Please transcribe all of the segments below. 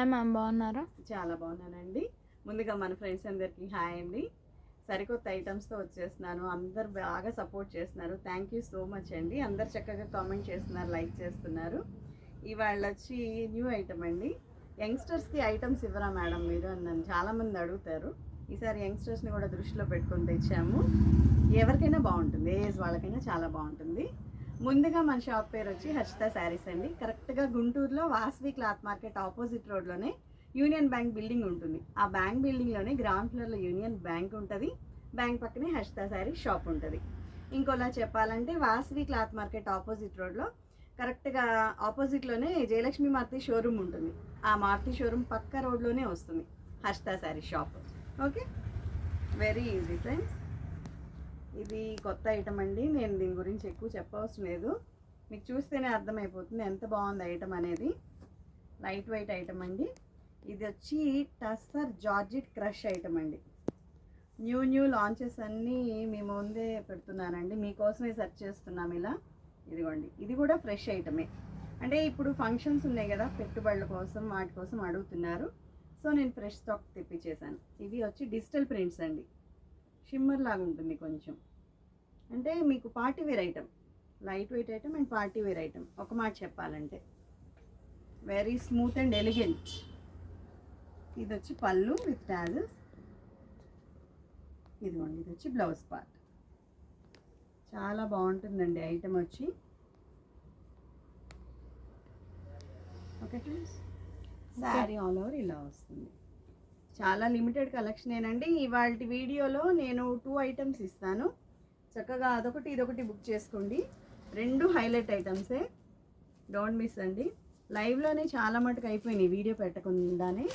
Hi ma'am, బాగున్నారా? చాలా బాగున్నానండి. ముందుగా మన ఫ్రెండ్స్ అందరికీ హాయ్ అండి. సరికొత్త ఐటమ్స్తో వచ్చేస్తున్నాను. అందరు బాగా సపోర్ట్ చేస్తున్నారు. థ్యాంక్ యూ సో మచ్ అండి. అందరు చక్కగా కామెంట్ చేస్తున్నారు, లైక్ చేస్తున్నారు. ఇవాళ వచ్చి న్యూ ఐటమ్ అండి. యంగ్స్టర్స్కి ఐటమ్స్ ఇవ్వరా మేడం మీరు అని నన్ను చాలామంది అడుగుతారు. ఈసారి యంగ్స్టర్స్ని కూడా దృష్టిలో పెట్టుకొని తెచ్చాము. ఎవరికైనా బాగుంటుంది, ఏ ఏజ్ వాళ్ళకైనా చాలా బాగుంటుంది. ముందుగా మన షాప్ పేరు వచ్చి హర్షిత శారీస్ అండి. కరెక్ట్గా గుంటూరులో వాసవి క్లాత్ మార్కెట్ ఆపోజిట్ రోడ్లోనే యూనియన్ బ్యాంక్ బిల్డింగ్ ఉంటుంది. ఆ బ్యాంక్ బిల్డింగ్లోనే గ్రౌండ్ ఫ్లోర్లో యూనియన్ బ్యాంక్ ఉంటుంది. బ్యాంక్ పక్కనే హర్షిత శారీస్ షాప్ ఉంటుంది. ఇంకోలా చెప్పాలంటే వాసవి క్లాత్ మార్కెట్ ఆపోజిట్ రోడ్లో కరెక్ట్గా ఆపోజిట్లోనే జయలక్ష్మి మారుతి షోరూమ్ ఉంటుంది. ఆ మారుతి షోరూమ్ పక్క రోడ్లోనే వస్తుంది Harshita Sarees shop. Okay, very easy friends. ఇది కొత్త ఐటమ్ అండి. నేను దీని గురించి ఎక్కువ చెప్పవసరం లేదు, మీకు చూస్తేనే అర్థమైపోతుంది ఎంత బాగుంది ఐటమ్ అనేది. లైట్ వెయిట్ ఐటమ్ అండి. ఇది వచ్చి టస్సర్ జార్జెట్ క్రష్ ఐటమ్ అండి. న్యూ లాంచెస్ అన్నీ మీ ముందే పెడుతున్నానండి, మీకోసమే సెర్చ్ చేస్తున్నాం ఇలా. ఇదిగోండి, ఇది కూడా ఫ్రెష్ ఐటమే. అంటే ఇప్పుడు ఫంక్షన్స్ ఉన్నాయి కదా, పెట్టుబడుల కోసం వాటి కోసం అడుగుతున్నారు. సో నేను ఫ్రెష్ స్టాక్ తెప్పించేసాను. ఇవి వచ్చి డిజిటల్ ప్రింట్స్ అండి. షిమ్మర్ లాగా ఉంటుంది కొంచెం. అంటే మీకు party wear item, light weight item and party wear item. ఒక మాట చెప్పాలంటే వెరీ స్మూత్ అండ్ ఎలిగెంట్. ఇది వచ్చి పళ్ళు విత్ టాజెస్. ఇదిగోండి, ఇది వచ్చి బ్లౌజ్ పార్ట్. చాలా బాగుంటుందండి ఐటమ్ వచ్చి. Okay friends, sari all over ఇలా వస్తుంది. చాలా లిమిటెడ్ కలెక్షనేనండి. ఇవాళ వీడియోలో నేను 2 ఐటమ్స్ ఇస్తాను. చక్కగా అదొకటి ఇదొకటి బుక్ చేసుకోండి. 2 హైలైట్ ఐటమ్సే, డోంట్ మిస్ అండి. లైవ్లోనే చాలా మటుకు అయిపోయినాయి వీడియో పెట్టకుండానే,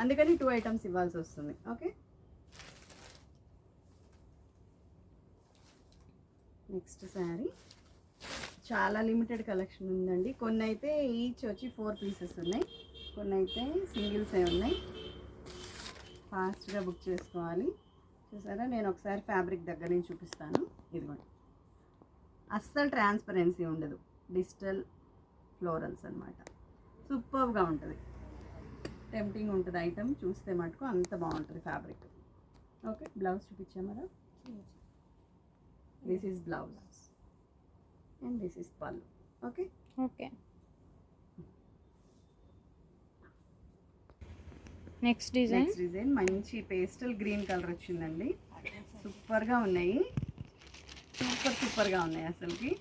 అందుకని 2 ఐటమ్స్ ఇవ్వాల్సి వస్తుంది. ఓకే, నెక్స్ట్ శారీ చాలా లిమిటెడ్ కలెక్షన్ ఉందండి. కొన్ని అయితే ఈచ్ వచ్చి 4 పీసెస్ ఉన్నాయి, కొన్ని అయితే సింగిల్సే ఉన్నాయి. ఫాస్ట్గా బుక్ చేసుకోవాలి. చూసారా, నేను ఒకసారి ఫ్యాబ్రిక్ దగ్గర నుంచి చూపిస్తాను. ఇదిగోండి, అస్సలు ట్రాన్స్పరెన్సీ ఉండదు. డిజిటల్ ఫ్లోరల్స్ అనమాట. సూపర్గా ఉంటుంది, టెంప్టింగ్ ఉంటుంది ఐటమ్. చూస్తే మటుకు అంత బాగుంటుంది ఫ్యాబ్రిక్. ఓకే, బ్లౌజ్ చూపించామరా. This is blouse and this is pallu. Okay okay, next design మంచి పేస్టల్ గ్రీన్ కలర్ వచ్చిందండి. సూపర్గా ఉన్నాయి, సూపర్గా ఉన్నాయి. అసలుకి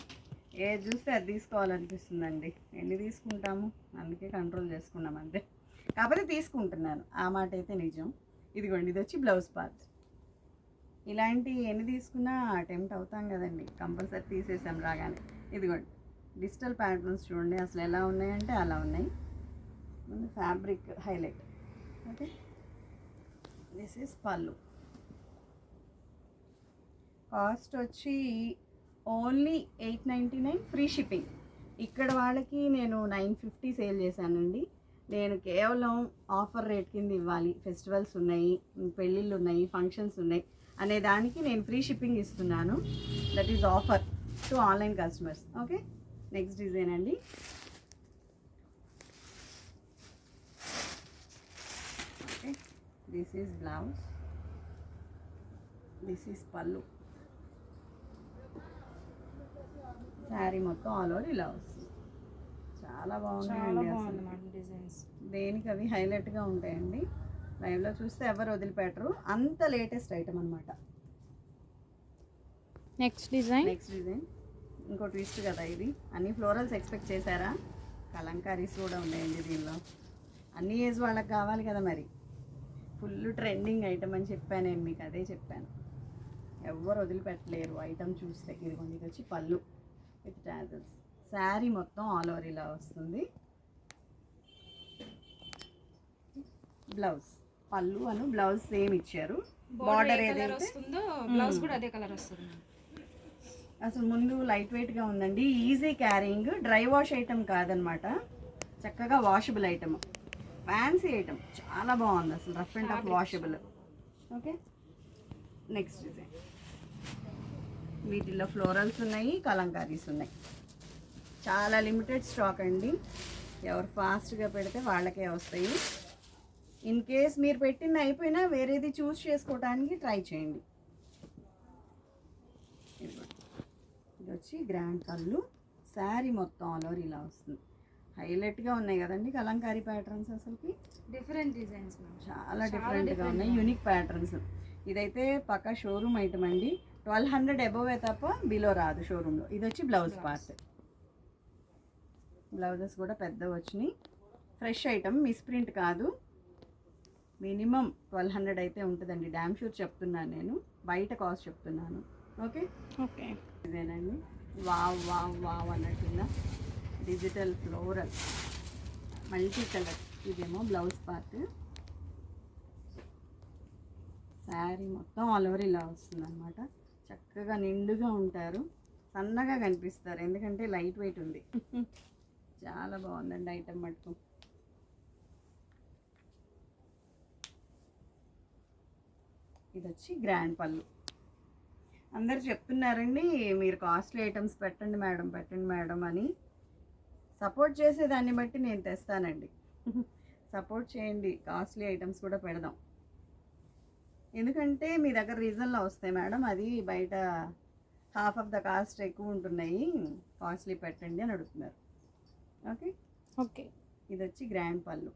ఏది చూస్తే అది తీసుకోవాలనిపిస్తుందండి. ఎన్ని తీసుకుంటాము, అందుకే కంట్రోల్ చేసుకున్నాం అంతే. కాకపోతే తీసుకుంటున్నాను, ఆ మాట అయితే నిజం. ఇదిగోండి, ఇది వచ్చి బ్లౌజ్ పార్ట్. ఇలాంటి ఎన్ని తీసుకున్నా అటెంప్ట్ అవుతాం కదండి, కంపల్సరీ తీసేసాం రాగానే. ఇదిగోండి, డిజిటల్ ప్యాటర్న్స్ చూడండి అసలు ఎలా ఉన్నాయంటే అలా ఉన్నాయి. ముందు fabric highlight. Okay, this is పళ్ళు. కాస్ట్ వచ్చి ఓన్లీ 899 ఫ్రీ షిప్పింగ్. ఇక్కడ వాళ్ళకి నేను 950 సేల్ చేశానండి. నేను కేవలం ఆఫర్ రేట్ కింద ఇవ్వాలి, ఫెస్టివల్స్ ఉన్నాయి, పెళ్ళిళ్ళు ఉన్నాయి, ఫంక్షన్స్ ఉన్నాయి అనే దానికి నేను ఫ్రీ షిప్పింగ్ ఇస్తున్నాను. That is offer to online customers. Okay, next design అండి. This is blouse, this is pallu. Sari మొత్తం ఆల్ ఓవర్ ఇలా వస్తుంది. చాలా బాగున్నాయండి అసలు. డిజైన్స్ దేనికి అవి హైలైట్గా ఉంటాయండి. లైవ్లో చూస్తే ఎవరు వదిలిపెట్టరు, అంత లేటెస్ట్ ఐటమ్ అనమాట. నెక్స్ట్ డిజైన్ ఇంకో ట్విస్ట్ కదా ఇది. అన్ని ఫ్లోరల్స్ ఎక్స్పెక్ట్ చేశారా? కలంకారీస్ కూడా ఉన్నాయండి దీనిలో. అన్ని ఏజ్ వాళ్ళకి కావాలి కదా మరి. ఫుల్ ట్రెండింగ్ ఐటమ్ అని చెప్పాను నేను మీకు, అదే చెప్పాను. ఎవరు వదిలిపెట్టలేరు ఐటమ్ చూస్తే. ఇదిగోండి, ఇది వచ్చి పళ్ళు విత్ టాజల్స్. శారీ మొత్తం ఆల్ ఓవర్ ఇలా వస్తుంది. బ్లౌజ్, పళ్ళు అను బ్లౌజ్ సేమ్ ఇచ్చారు. బార్డర్ ఏదైతే వస్తుందో బ్లౌజ్ కూడా అదే కలర్ వస్తుంది. అసలు ముందు లైట్ వెయిట్గా ఉందండి, easy carrying. Dry wash item కాదనమాట, చక్కగా వాషబుల్ ఐటమ్, ఫ్యాన్సీ ఐటమ్. చాలా బాగుంది అసలు, rough and tough washable. Okay, next design. వీటిల్లో ఫ్లోరల్స్ ఉన్నాయి, కలంకారీస్ ఉన్నాయి. చాలా లిమిటెడ్ స్టాక్ అండి. ఎవరు ఫాస్ట్గా పెడితే వాళ్ళకే వస్తాయి. ఇన్ కేస్ మీరు పెట్టింది అయిపోయినా వేరేది చూస్ చేసుకోవడానికి ట్రై చేయండి. ఇది వచ్చి గ్రాండ్ పళ్ళు, శారీ మొత్తం ఆల్ ఓవర్ ఇలా వస్తుంది. హైలైట్గా ఉన్నాయి కదండి కలంకారీ ప్యాటర్న్స్, అసలుకి డిఫరెంట్ డిజైన్స్ చాలా డిఫరెంట్గా ఉన్నాయి, యూనిక్ ప్యాటర్న్స్. ఇదైతే పక్కా షోరూమ్ ఐటమ్ అండి. 1200 అబోవే తప్ప బిలో రాదు షోరూంలో. ఇది వచ్చి బ్లౌజ్ పార్ట్. బ్లౌజెస్ కూడా పెద్దవి వచ్చినాయి. ఫ్రెష్ ఐటమ్, మిస్ప్రింట్ కాదు. మినిమం 1200 అయితే ఉంటుందండి, డ్యామ్ షూర్ చెప్తున్నాను నేను, బయట కాస్ట్ చెప్తున్నాను. Okay okay. ఇదేనండి, వావ్ వావ్ వావ్ అన్నట్టుందా, డిజిటల్ ఫ్లోరల్ మల్టీ కలర్. ఇదేమో బ్లౌజ్ పార్ట్. శారీ మొత్తం ఆల్ ఓవర్ ఇలా వస్తుంది అనమాట. చక్కగా నిండుగా ఉంటారు, సన్నగా కనిపిస్తారు, ఎందుకంటే లైట్ వెయిట్ ఉంది. చాలా బాగుందండి ఐటమ్ మటుకు. ఇది వచ్చి గ్రాండ్ పళ్ళు. అందరు చెప్తున్నారండి మీరు కాస్ట్లీ ఐటమ్స్ పెట్టండి మేడం అని. సపోర్ట్ చేసేదాన్ని బట్టి నేను తెస్తానండి. సపోర్ట్ చేయండి, కాస్ట్లీ ఐటమ్స్ కూడా పెడదాం. ఎందుకంటే మీ దగ్గర రీజన్లో వస్తాయి మేడం, అది బయట హాఫ్ ఆఫ్ ద కాస్ట్ ఎక్కువ ఉంటున్నాయి, కాస్ట్లీ పెట్టండి అని అడుగుతున్నారు. Okay okay. ఇది వచ్చి గ్రాండ్ పళ్ళు.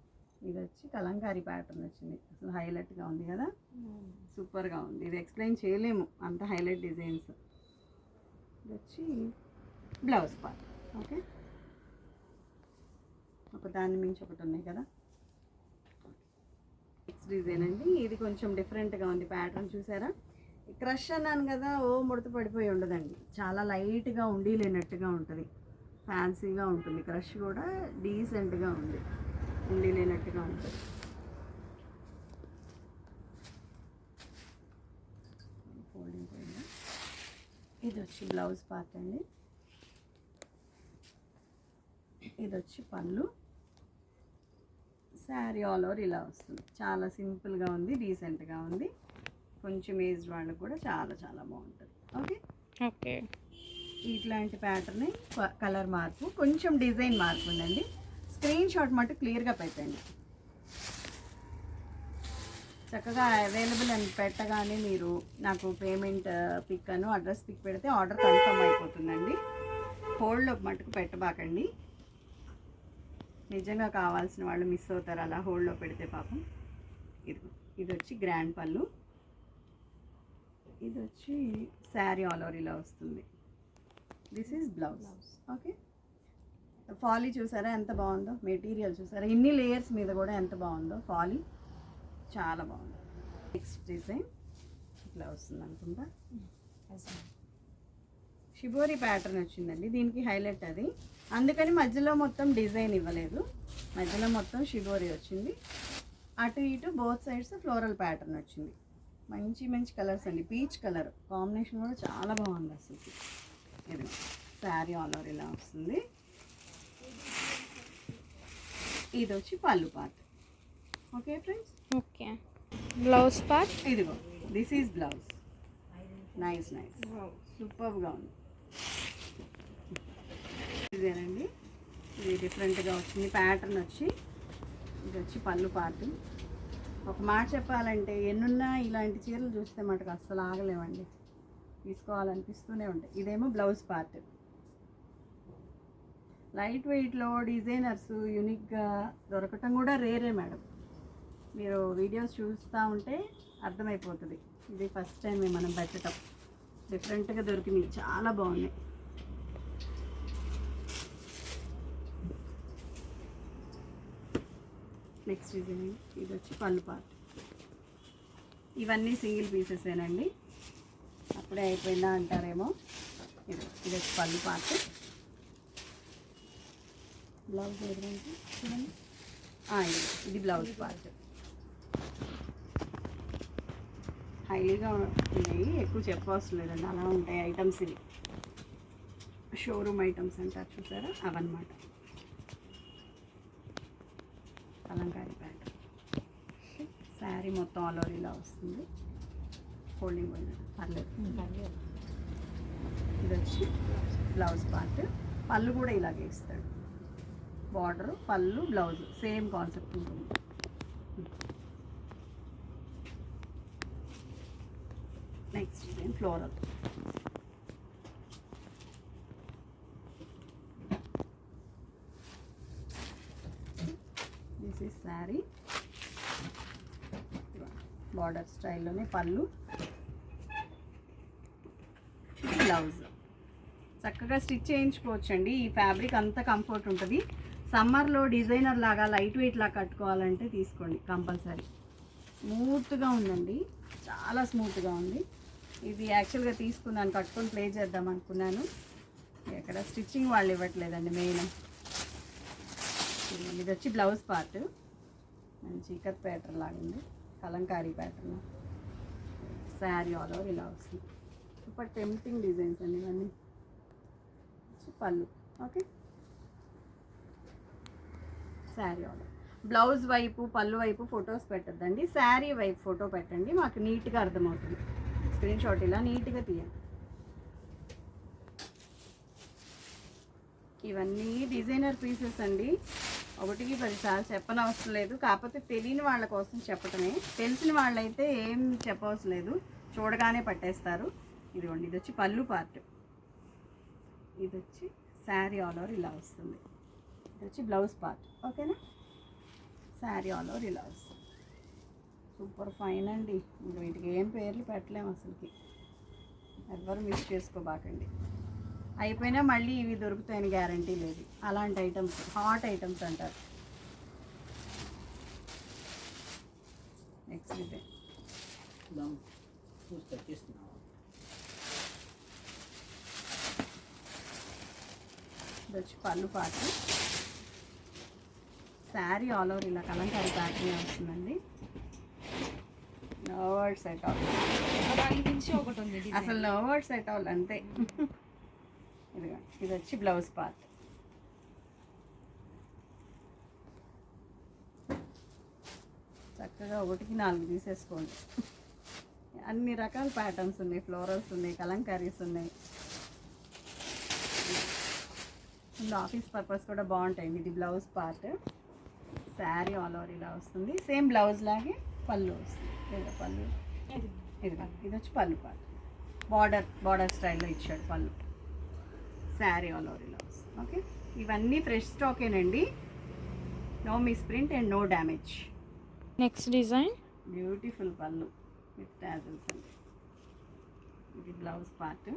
ఇది వచ్చి కలంకారీ ప్యాటర్న్ వచ్చింది, అసలు హైలైట్గా ఉంది కదా, సూపర్గా ఉంది. ఇది ఎక్స్ప్లెయిన్ చేయలేము, అంత హైలైట్ డిజైన్స్. ఇది వచ్చి బ్లౌజ్ పార్ట్. ఓకే, ఒక దాని మించి ఒకటి ఉన్నాయి కదా. నెక్స్ట్ డిజైన్ అండి, ఇది కొంచెం డిఫరెంట్గా ఉంది ప్యాటర్న్. చూసారా, క్రష్ అన్నాను కదా, ఓ ముడత పడిపోయి ఉండదండి, చాలా లైట్గా ఉండి లేనట్టుగా ఉంటుంది, ఫ్యాన్సీగా ఉంటుంది. క్రష్ కూడా డీసెంట్గా ఉంది, ఉండి లేనట్టుగా ఉంటుంది. ఫోల్డింగ్ పోయిందా. ఇది వచ్చి బ్లౌజ్ పార్ట్ అండి. ఇది వచ్చి పళ్ళు, శారీ ఆల్ ఓవర్ ఇలా వస్తుంది. చాలా సింపుల్గా ఉంది, డీసెంట్గా ఉంది. కొంచెం ఏజ్డ్ వాళ్ళకి కూడా చాలా చాలా బాగుంటుంది. Okay okay. ఇట్లాంటి ప్యాటర్న్, కలర్ మార్పు, కొంచెం డిజైన్ మార్పు ఉందండి. స్క్రీన్ షాట్ మటు క్లియర్గా పెట్టండి. చక్కగా అవైలబుల్ అని పెట్టగానే మీరు నాకు పేమెంట్ పిక్ అను అడ్రస్ పిక్ పెడితే ఆర్డర్ కన్ఫర్మ్ అయిపోతుందండి. హోల్డ్లో మటుకు పెట్టబాకండి, నిజంగా కావాల్సిన వాళ్ళు మిస్ అవుతారు అలా హోల్డ్లో పెడితే పాపం. ఇది వచ్చి గ్రాండ్ పళ్ళు. ఇది వచ్చి శారీ ఆల్ ఓవర్ ఇలా వస్తుంది. This is blouse. Okay, folly చూసారా ఎంత బాగుందో, మెటీరియల్ చూసారా, ఇన్ని లేయర్స్ మీద కూడా ఎంత బాగుందో ఫాలీ, చాలా బాగుంది. నెక్స్ట్ డిజైన్ ఇట్లా వస్తుంది అనుకుంటా, షిబోరి ప్యాటర్న్ వచ్చిందండి. దీనికి హైలైట్ అది, అందుకని మధ్యలో మొత్తం డిజైన్ ఇవ్వలేదు, మధ్యలో మొత్తం షిబోరి వచ్చింది. అటు ఇటు బోత్ సైడ్స్ ఫ్లోరల్ ప్యాటర్న్ వచ్చింది. మంచి మంచి కలర్స్ అండి, పీచ్ కలర్ కాంబినేషన్ కూడా చాలా బాగుంది అసలు. ఇది శారీ ఆల్ ఓవర్ ఇలా వస్తుంది. ఇది వచ్చి పళ్ళు part. Okay friends, okay. Blouse part ఇదిగో, this is blouse. Nice nice, సూపర్గా ఉంది. ఇదేనండి, ఇది డిఫరెంట్గా వచ్చింది ప్యాటర్న్ వచ్చి. ఇది వచ్చి పళ్ళు పార్ట్. ఒక మాట చెప్పాలంటే ఎన్నున్నా ఇలాంటి చీరలు చూస్తే మటుకు అస్సలు ఆగలేమండి, తీసుకోవాలనిపిస్తూనే ఉంటాయి. ఇదేమో బ్లౌజ్ పార్ట్. లైట్ వెయిట్లో డిజైనర్స్ యూనిక్గా దొరకటం కూడా రేరే మేడం, మీరు వీడియోస్ చూస్తూ ఉంటే అర్థమైపోతుంది. ఇది ఫస్ట్ టైం మనం పెట్టడం, డిఫరెంట్గా దొరికినాయి, చాలా బాగున్నాయి. నెక్స్ట్ డిజైన్, ఇది వచ్చి పళ్ళు పార్ట్. ఇవన్నీ సింగిల్ పీసెసేనండి, అప్పుడే అయిపోయిందా అంటారేమో. ఇది వచ్చి పళ్ళు పార్ట్. బ్లౌజ్ ఏదంటే చూడండి, ఇది బ్లౌజ్ పార్ట్. హైలీగా ఉన్నాయి, ఎక్కువ చెప్పవసరం లేదండి, అలా ఉంటాయి ఐటమ్స్. ఇవి షోరూమ్ ఐటమ్స్ అంటారు చూసారా, అవన్నమాట. కలంకారీ ప్యాంట్, శారీ మొత్తం ఆల్ ఓవర్ ఇలా వస్తుంది, ఫోల్డింగ్ పర్లేదు. ఇది వచ్చి బ్లౌజ్ పార్ట్. పళ్ళు కూడా ఇలాగే ఇస్తాడు, బార్డరు పళ్ళు బ్లౌజ్ సేమ్ కాన్సెప్ట్ ఉంటుంది. Floral. This is sari, border స్టైల్లోనే పళ్ళు, బ్లౌజ్. చక్కగా స్టిచ్ చేయించుకోవచ్చండి. ఈ ఫ్యాబ్రిక్ అంతా కంఫర్ట్ ఉంటుంది. సమ్మర్లో డిజైనర్ లాగా లైట్ వెయిట్ లాగా కట్టుకోవాలంటే తీసుకోండి కంపల్సరీ. స్మూత్గా ఉందండి, చాలా స్మూత్గా ఉంది. ఇది యాక్చువల్గా తీసుకున్నాను, కట్టుకొని ప్లే చేద్దాం అనుకున్నాను. ఎక్కడ స్టిచ్చింగ్ వాళ్ళు ఇవ్వట్లేదండి మెయిన్. ఇది వచ్చి బ్లౌజ్ పార్ట్, మంచి ఇకత్ ప్యాటర్న్ లాగా ఉంది, Kalamkari pattern. Sari all over ఇలా వస్తుంది. సూపర్ టెంప్టింగ్ డిజైన్స్ అండి ఇవన్నీ. పళ్ళు. Okay, sari all over. Blouse వైపు పళ్ళు వైపు ఫొటోస్ పెట్టద్దండి, శారీ వైపు ఫోటో పెట్టండి, మాకు నీట్గా అర్థమవుతుంది. స్క్రీన్ షాట్ ఇలా నీట్గా తీయండి. ఇవన్నీ డిజైనర్ పీసెస్ అండి. 1కి 10 సార్లు చెప్పనవసరం లేదు, కాకపోతే తెలియని వాళ్ళ కోసం చెప్పటమే. తెలిసిన వాళ్ళైతే ఏం చెప్పవసరం లేదు, చూడగానే పట్టేస్తారు. ఇదిగోండి, ఇది వచ్చి పళ్ళు పార్ట్, ఇది వచ్చి శారీ ఆల్ ఓవర్ ఇలా వస్తుంది. ఇది వచ్చి బ్లౌజ్ పార్ట్. ఓకేనా, శారీ ఆల్ ఓవర్ ఇలా వస్తుంది. సూపర్ ఫైన్ అండి. ఇంకా వీటికి ఏం పేర్లు పెట్టలేము అసలుకి, ఎవరు మిస్ చేసుకోబాకండి. అయిపోయినా మళ్ళీ ఇవి దొరుకుతాయని గ్యారంటీ లేదు. అలాంటి ఐటమ్స్ హాట్ ఐటమ్స్ అంటారు. నెక్స్ట్ డిజైన్ ఇది వచ్చి పళ్ళు పాట, శారీ ఆల్ ఓవర్ ఇలా కలంకారీ ప్యాటర్న్ వస్తుందండి. నో వర్డ్స్ ఎట్ ఆల్, అసలు నో వర్డ్స్ ఎట్ ఆల్, అంతే. ఇదిగా ఇది వచ్చి బ్లౌజ్ పార్ట్. చక్కగా 1కి 4 తీసేసుకోండి. అన్ని రకాల ప్యాటర్న్స్ ఉన్నాయి, ఫ్లోరల్స్ ఉన్నాయి, కలంకారీస్ ఉన్నాయి. ఆఫీస్ పర్పస్ కూడా బాగుంటాయండి. ఇది blouse part, sari all over ఇలా వస్తుంది. సేమ్ బ్లౌజ్ లాగే పళ్ళు వస్తుంది. లేదా పళ్ళు ఇది వచ్చి పళ్ళు పార్ట్, బార్డర్ స్టైల్లో ఇచ్చాడు పళ్ళు. శారీ ఆల్ ఓవర్ ఇలా వస్తుంది. ఓకే, ఇవన్నీ ఫ్రెష్ స్టాకేనండి, no miss print and no damage. Next design beautiful pallu with tassels అండి. ఇది బ్లౌజ్ పార్ట్.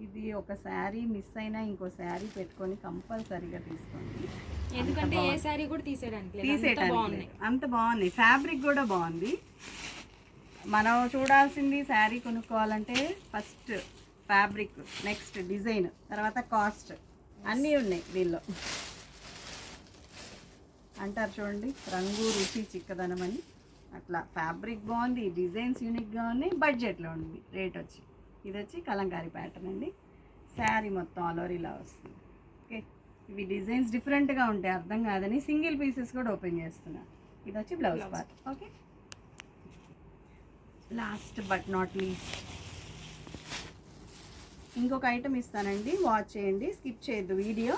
ఇది ఒక శారీ మిస్ అయినా ఇంకో శారీ పెట్టుకొని కంపల్సరీగా తీసుకోండి, ఎందుకంటే ఏ శారీ కూడా తీసేయడానికి అంత బాగుంది. ఫ్యాబ్రిక్ కూడా బాగుంది. మనం చూడాల్సింది శారీ కొనుక్కోవాలంటే ఫస్ట్ ఫ్యాబ్రిక్, నెక్స్ట్ డిజైన్, తర్వాత కాస్ట్, అన్నీ ఉన్నాయి దీనిలో. అంటారు చూడండి, రంగు రుచి చిక్కదనం అని. అట్లా ఫ్యాబ్రిక్ బాగుంది, డిజైన్స్ యూనిక్గా ఉన్నాయి, బడ్జెట్లో ఉంది. రేట్ వచ్చి ఇది వచ్చి కలంకారీ ప్యాటర్న్ అండి. శారీ మొత్తం ఆల్ ఓవర్ ఇలా వస్తుంది. ఓకే, ఇవి డిజైన్స్ డిఫరెంట్గా ఉంటాయి, అర్థం కాదని సింగిల్ పీసెస్ కూడా ఓపెన్ చేస్తున్నాను. ఇది వచ్చి blouse part. Okay, last but not least ఇంకొక ఐటమ్ ఇస్తానండి, వాచ్ చేయండి, స్కిప్ చేయొద్దు వీడియో.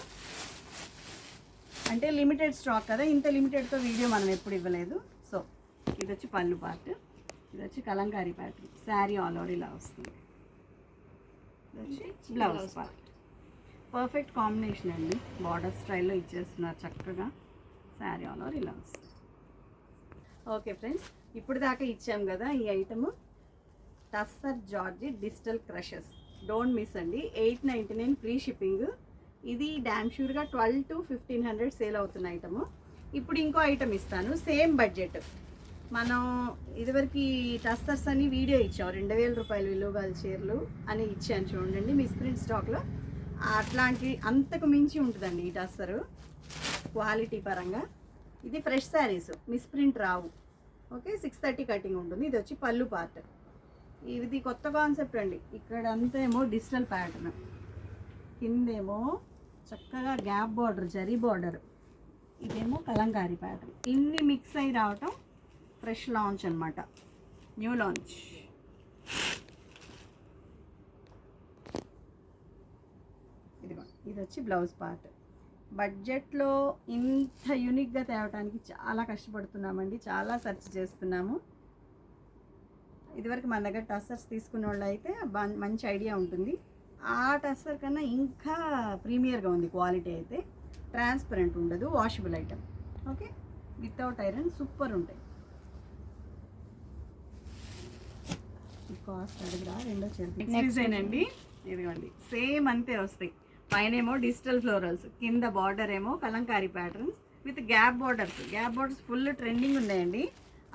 అంటే లిమిటెడ్ స్టాక్ కదా, ఇంత లిమిటెడ్తో వీడియో మనం ఎప్పుడు ఇవ్వలేదు. సో ఇది వచ్చి పళ్ళు పార్ట్, ఇది వచ్చి Kalamkari pattern, sari all over ఇలా వస్తుంది. ఇది వచ్చి బ్లౌజ్ పార్ట్. పర్ఫెక్ట్ కాంబినేషన్ అండి, బార్డర్ స్టైల్లో ఇచ్చేస్తున్నారు చక్కగా. శారీ ఆల్ ఓవర్ ఇలా వస్తుంది. ఓకే ఫ్రెండ్స్, ఇప్పుడు దాకా ఇచ్చాం కదా ఈ item, tussar georgette digital crushes. Don't miss అండి, 899 ఫ్రీ షిప్పింగ్. ఇది డామ్ షూర్గా 12 to 1500 సేల్ అవుతున్న ఐటము. ఇప్పుడు ఇంకో ఐటమ్ ఇస్తాను, సేమ్ బడ్జెట్. మనం ఇదివరకు టస్సర్స్ అని వీడియో ఇచ్చాం, 2000 రూపాయలు విలువ గల చీరలు అని ఇచ్చాను చూడండి మిస్ ప్రింట్ స్టాక్లో. అట్లాంటి అంతకు మించి ఉంటుందండి ఈ టస్సరు క్వాలిటీ పరంగా. ఇది ఫ్రెష్ శారీస్, మిస్ ప్రింట్ రావు. ఓకే, 630 కటింగ్ ఉంటుంది. ఇది వచ్చి పళ్ళు పార్ట్. ఇది కొత్త కాన్సెప్ట్ అండి. ఇక్కడ అంతా ఏమో డిజిటల్ ప్యాటర్న్, కిందేమో చక్కగా గ్యాప్ బార్డర్, జరీ బార్డర్, ఇదేమో కలంకారీ ప్యాటర్న్. ఇన్ని మిక్స్ అయి రావటం ఫ్రెష్ లాంచ్ అనమాట, న్యూ లాంచ్. ఇదిగో ఇది వచ్చి బ్లౌజ్ పార్ట్. బడ్జెట్లో ఇంత యూనిక్గా తేవడానికి చాలా కష్టపడుతున్నామండి, చాలా సెర్చ్ చేస్తున్నాము. ఇదివరకు మన దగ్గర టస్సర్స్ తీసుకున్న వాళ్ళు అయితే మంచి ఐడియా ఉంటుంది. ఆ టస్సర్ కన్నా ఇంకా ప్రీమియర్గా ఉంది క్వాలిటీ అయితే. ట్రాన్స్పరెంట్ ఉండదు, washable item. Okay, without iron super ఉంటాయి. కాస్ట్ అడుగురా రెండో చెరుకు డిజైన్ అండి. ఇదిగోండి సేమ్ అంతే వస్తాయి. పైన ఏమో డిజిటల్ ఫ్లోరల్స్, కింద బార్డర్ ఏమో Kalamkari patterns with gap borders. Gap borders full trending ఉన్నాయండి.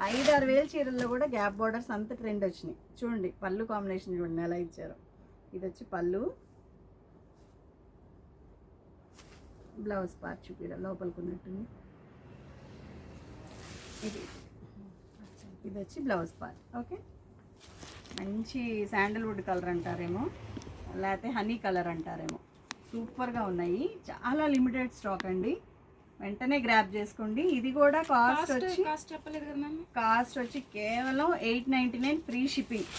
5-6 వేల చీరల్లో కూడా గ్యాప్ బార్డర్స్ అంత ట్రెండ్ వచ్చినాయి. చూడండి పళ్ళు కాంబినేషన్ చూడండి ఎలా ఇచ్చారు. ఇది వచ్చి పళ్ళు, బ్లౌజ్ పార్ట్ చూపిరా లోపలికి ఉన్నట్టుంది. ఇది వచ్చి బ్లౌజ్ పార్ట్. ఓకే, మంచి శాండల్వుడ్ కలర్ అంటారేమో, లేకపోతే హనీ కలర్ అంటారేమో. సూపర్గా ఉన్నాయి. చాలా లిమిటెడ్ స్టాక్ అండి, వెంటనే గ్రాప్ చేసుకోండి. ఇది కూడా కాస్ట్ వచ్చి కేవలం 899 ఫ్రీ షిప్పింగ్.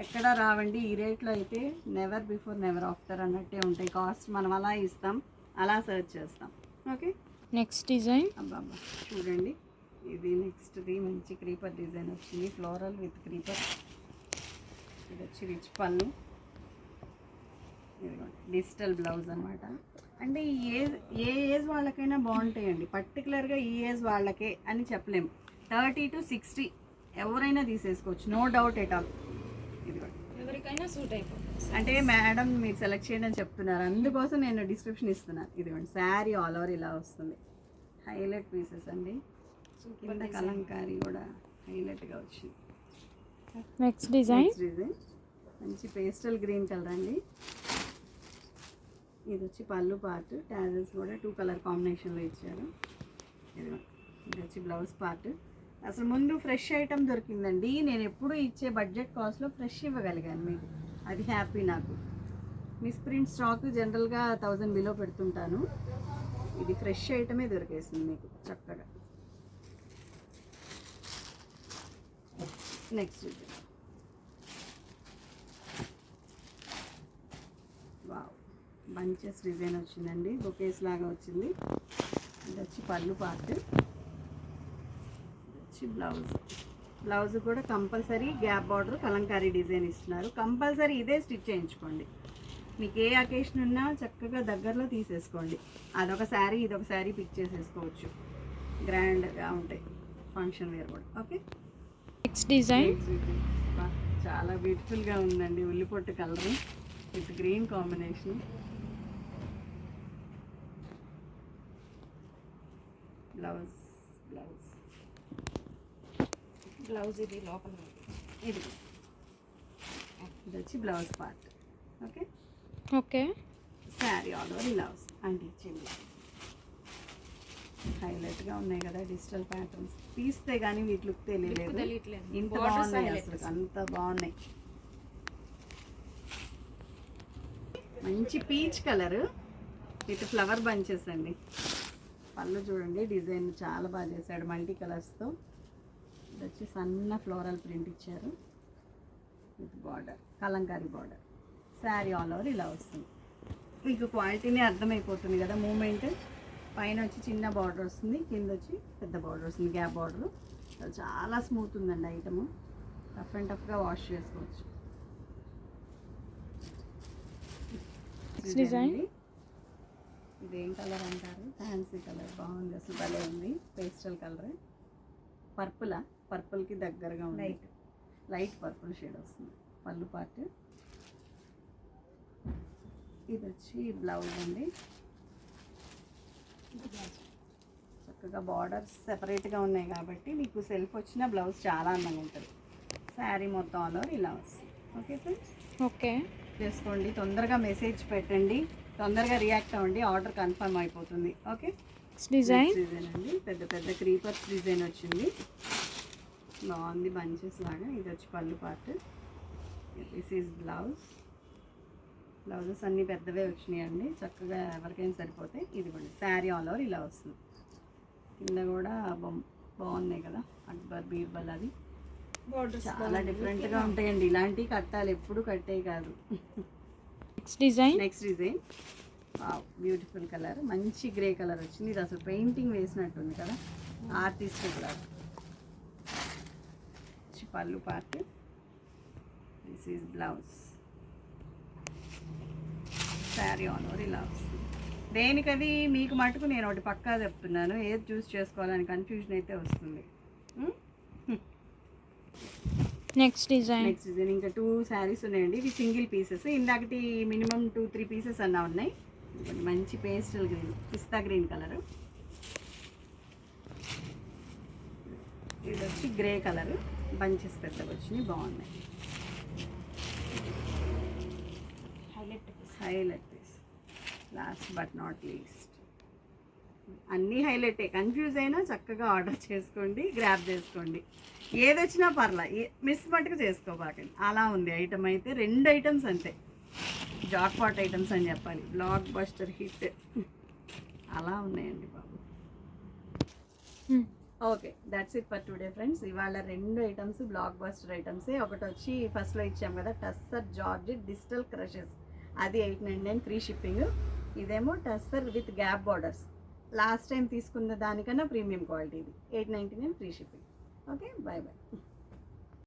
ఎక్కడా రావండి ఈ రేట్లో అయితే. నెవర్ బిఫోర్ నెవర్ ఆఫ్టర్ అన్నట్టే ఉంటాయి కాస్ట్. మనం అలా ఇస్తాం, అలా సర్చ్ చేస్తాం. Okay, next design. అబ్బా చూడండి, ఇది నెక్స్ట్ది మంచి క్రీపర్ డిజైన్ వచ్చింది, ఫ్లోరల్ విత్ క్రీపర్. ఇది వచ్చి రిచ్ పళ్ళు, డిజిటల్ బ్లౌజ్ అనమాట. అంటే ఏ ఏజ్ వాళ్ళకైనా బాగుంటాయండి, పర్టికులర్గా ఈ ఏజ్ వాళ్ళకే అని చెప్పలేము. 30 to 60 ఎవరైనా తీసేసుకోవచ్చు, నో డౌట్ ఎట్ ఆల్. ఎవరికైనా సూట్ అయిపోతుంది. అంటే మేడం మీరు సెలెక్ట్ చేయడం చెప్తున్నారు, అందుకోసం నేను డిస్క్రిప్షన్ ఇస్తున్నాను. ఇదిగోండి శారీ ఆల్ ఓవర్ ఇలా వస్తుంది. హైలైట్ పీసెస్ అండి. కింద కలంకారీ కూడా హైలైట్గా వచ్చింది. నెక్స్ట్ డిజైన్ మంచి పేస్టల్ గ్రీన్ కలర్ అండి. ఇది వచ్చి పళ్ళు పార్ట్, టాజల్స్ కూడా 2 కలర్ కాంబినేషన్లో ఇచ్చారు. ఇది వచ్చి బ్లౌజ్ పార్ట్. అసలు ముందు ఫ్రెష్ ఐటమ్ దొరికిందండి. నేను ఎప్పుడు ఇచ్చే బడ్జెట్ కాస్ట్లో ఫ్రెష్ ఇవ్వగలిగాను మీకు, అది హ్యాపీ నాకు. మిస్ ప్రింట్ స్టాక్ జనరల్గా 1000 బిలో పెడుతుంటాను. ఇది ఫ్రెష్ ఐటమే దొరికేసింది మీకు చక్కగా. నెక్స్ట్ వావ్, బంచెస్ డిజైన్ వచ్చిందండి, బొకేస్ లాగా వచ్చింది. ఇది వచ్చి పళ్ళు పార్ట్, ఇది వచ్చి బ్లౌజ్ కూడా compulsory gap border Kalamkari design ఇస్తున్నారు. కంపల్సరీ ఇదే స్టిచ్ చేయించుకోండి. మీకు ఏ అకేషన్ ఉన్నా చక్కగా దగ్గరలో తీసేసుకోండి. అదొక శారీ ఇదొక శారీ పిక్ చేసేసుకోవచ్చు, గ్రాండ్గా ఉంటాయి ఫంక్షన్ వేర్ కూడా. Okay, next design. చాలా బ్యూటిఫుల్గా ఉందండి, ఉల్లిపొట్టు colour with green combination. Blouse ఇది లోపల ఇది వచ్చి blouse part. Okay okay, sari all over ఇలా వస్తుంది. అంటే ఇచ్చింది హైలైట్గా ఉన్నాయి కదా డిజిటల్ ప్యాటర్న్స్. తీస్తే కానీ వీటి లుక్ తెలియలేదు, ఇంత బాగున్నాయి అసలు, అంత బాగున్నాయి. మంచి peach colour with flower bunches అండి. పళ్ళు చూడండి, డిజైన్ చాలా బాగా చేశాడు మల్టీ కలర్స్తో. ఇది వచ్చి సన్న ఫ్లోరల్ ప్రింట్ ఇచ్చారు with border, Kalamkari border. Sari all over ఇలా వస్తుంది. మీకు క్వాలిటీనే అర్థమైపోతుంది కదా మూమెంట్. పైన వచ్చి చిన్న బార్డర్ వస్తుంది, కింద వచ్చి పెద్ద బార్డర్ వస్తుంది, గ్యాప్ బార్డర్. చాలా స్మూత్ ఉందండి ఐటము, రఫ్ అండ్ టఫ్గా వాష్ చేసుకోవచ్చు. డిజైన్ ఇదేం కలర్ అంటారు, ఫ్యాన్సీ కలర్, బాగుంది అసలు, భలే ఉంది. పేస్టల్ కలర్, పర్పులా, పర్పుల్కి దగ్గరగా ఉంది, లైట్ పర్పుల్ షేడ్ వస్తుంది. పళ్ళు పార్ట్. ఇది వచ్చి బ్లౌజ్ అండి, చక్కగా బార్డర్స్ సెపరేట్గా ఉన్నాయి కాబట్టి మీకు సెల్ఫ్ వచ్చిన బ్లౌజ్ చాలా అందంగా ఉంటుంది. శారీ మొత్తం ఆల్ ఓవర్ ఇలా వస్తుంది. ఓకే ఫ్రెండ్స్, ఓకే చేసుకోండి, తొందరగా మెసేజ్ పెట్టండి, తొందరగా రియాక్ట్ అవ్వండి, ఆర్డర్ కన్ఫర్మ్ అయిపోతుంది. ఓకే, డిజైన్ అండి, పెద్ద పెద్ద క్రీపర్స్ డిజైన్ వచ్చింది, బాగుంది బంచెస్ లాగా. ఇది వచ్చి పళ్ళు పార్ట్. దిస్ ఈజ్ బ్లౌజెస్ అన్నీ పెద్దవే వచ్చినాయండి, చక్కగా ఎవరికైనా సరిపోతాయి. ఇది కూడా శారీ ఆల్ ఓవర్ ఇలా వస్తుంది. కింద కూడా బాగున్నాయి కదా, అక్బర్ బీర్బల్ అది చాలా డిఫరెంట్గా ఉంటాయండి. ఇలాంటివి కట్టాలి, ఎప్పుడు కట్టే కాదు. నెక్స్ట్ డిజైన్ బ్యూటిఫుల్ కలర్, మంచి గ్రే కలర్ వచ్చింది. ఇది అసలు పెయింటింగ్ వేసినట్టుంది కదా, ఆర్టిస్ట్ కలర్. పళ్ళు part. This is blouse. Sari all over ఇలా వస్తుంది. దేనికది మీకు మటుకు నేను ఒకటి పక్కా చెప్తున్నాను, ఏది చూస్ చేసుకోవాలని కన్ఫ్యూజన్ అయితే వస్తుంది. Next design. నెక్స్ట్ డిజైన్ ఇంకా 2 శారీస్ ఉన్నాయండి. ఇవి సింగిల్ పీసెస్. ఇందాకటి మినిమం 2-3 పీసెస్ అన్నా ఉన్నాయి. మంచి pastel green, pista green colour. ఇది వచ్చి గ్రే కలర్, బంచెస్ పెద్దగా వచ్చినాయి, బాగున్నాయి. Highlight piece. Last but not least, అన్నీ హైలైటే. కన్ఫ్యూజ్ అయినా చక్కగా ఆర్డర్ చేసుకోండి, గ్రాప్ చేసుకోండి. ఏది వచ్చినా పర్లా, మిస్ మట్టుకు చేసుకోబాకండి. అలా ఉంది ఐటమ్ అయితే. 2 ఐటమ్స్ అంతే, జాక్పాట్ ఐటమ్స్ అని చెప్పాలి, బ్లాక్ బస్టర్ హిట్. అలా ఉన్నాయండి బాబు. Okay, that's it for today friends. ఇవాళ 2 ఐటమ్స్ బ్లాక్ బస్టర్ ఐటమ్సే. ఒకటి వచ్చి ఫస్ట్లో ఇచ్చాం కదా, టస్సర్ జార్జెట్ డిజిటల్ క్రషెస్, అది 899 ఫ్రీ షిప్పింగ్. ఇదేమో tussar with gap borders, last time తీసుకున్న దానికన్నా ప్రీమియం క్వాలిటీ. ఇది 899 free shipping. Okay, bye bye.